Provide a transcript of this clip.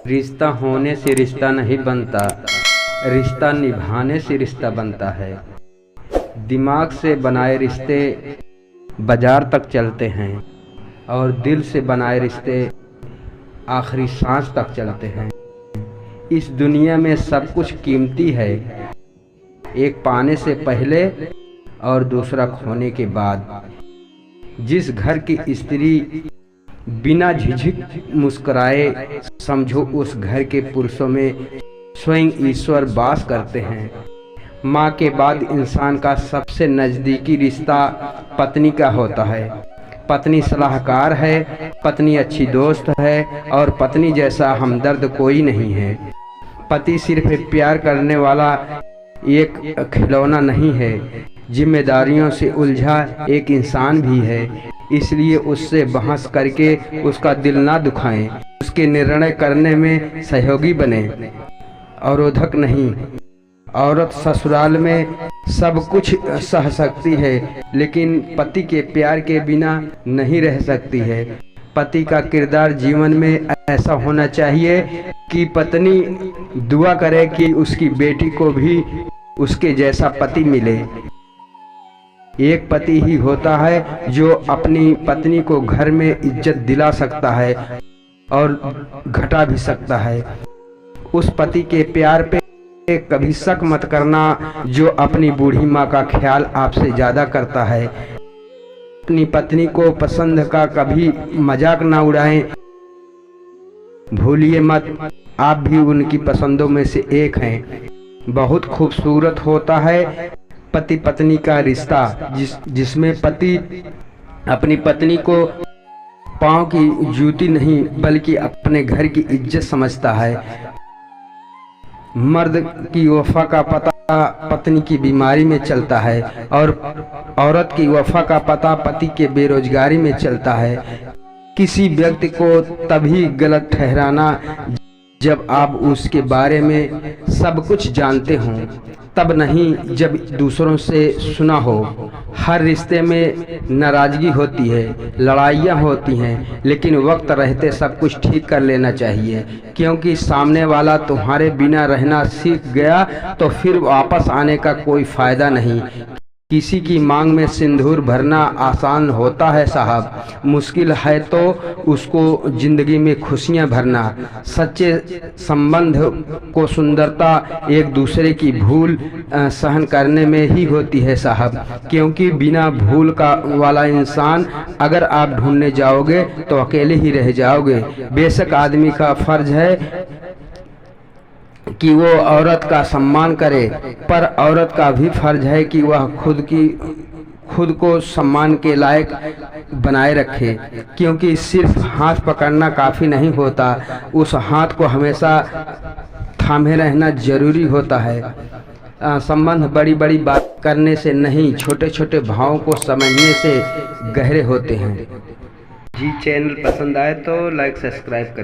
रिश्ता होने से रिश्ता नहीं बनता, रिश्ता निभाने से रिश्ता बनता है। दिमाग से बनाए रिश्ते बाजार तक चलते हैं और दिल से बनाए रिश्ते आखिरी सांस तक चलते हैं। इस दुनिया में सब कुछ कीमती है, एक पाने से पहले और दूसरा खोने के बाद। जिस घर की स्त्री बिना झिझक मुस्कुराए, समझो उस घर के पुरुषों में स्वयं ईश्वर वास करते हैं। माँ के बाद इंसान का सबसे नज़दीकी रिश्ता पत्नी का होता है। पत्नी सलाहकार है, पत्नी अच्छी दोस्त है और पत्नी जैसा हमदर्द कोई नहीं है। पति सिर्फ प्यार करने वाला एक खिलौना नहीं है, जिम्मेदारियों से उलझा एक इंसान भी है। इसलिए उससे बहस करके उसका दिल ना दुखाएं, उसके निर्णय करने में सहयोगी बने, अवरोधक नहीं। औरत ससुराल में सब कुछ सह सकती है, लेकिन पति के प्यार के बिना नहीं रह सकती है। पति का किरदार जीवन में ऐसा होना चाहिए कि पत्नी दुआ करे कि उसकी बेटी को भी उसके जैसा पति मिले। एक पति ही होता है जो अपनी पत्नी को घर में इज्जत दिला सकता है और घटा भी सकता है। उस पति के प्यार पे कभी शक मत करना जो अपनी बूढ़ी माँ का ख्याल आपसे ज़्यादा करता है। अपनी पत्नी को पसंद का कभी मजाक ना उड़ाएं। भूलिए मत, आप भी उनकी पसंदों में से एक हैं। बहुत खूबसूरत होता है पति पत्नी का रिश्ता, जिसमें पति अपनी पत्नी को पाँव की जूती नहीं बल्कि अपने घर की इज्जत समझता है। मर्द की वफा का पता पत्नी की बीमारी में चलता है और औरत की वफा का पता पति के बेरोजगारी में चलता है। किसी व्यक्ति को तभी गलत ठहराना जब आप उसके बारे में सब कुछ जानते हों, तब नहीं जब दूसरों से सुना हो। हर रिश्ते में नाराजगी होती है, लड़ाइयाँ होती हैं, लेकिन वक्त रहते सब कुछ ठीक कर लेना चाहिए, क्योंकि सामने वाला तुम्हारे बिना रहना सीख गया तो फिर वापस आने का कोई फ़ायदा नहीं। किसी की मांग में सिंदूर भरना आसान होता है साहब, मुश्किल है तो उसको जिंदगी में खुशियां भरना। सच्चे संबंध को सुंदरता एक दूसरे की भूल सहन करने में ही होती है साहब, क्योंकि बिना भूल का वाला इंसान अगर आप ढूंढने जाओगे तो अकेले ही रह जाओगे। बेशक आदमी का फर्ज है कि वो औरत का सम्मान करे, पर औरत का भी फर्ज है कि वह खुद को सम्मान के लायक बनाए रखे, क्योंकि सिर्फ हाथ पकड़ना काफ़ी नहीं होता, उस हाथ को हमेशा थामे रहना जरूरी होता है। संबंध बड़ी बड़ी बात करने से नहीं, छोटे छोटे भावों को समझने से गहरे होते हैं। जी, चैनल पसंद आए तो लाइक सब्सक्राइब करें।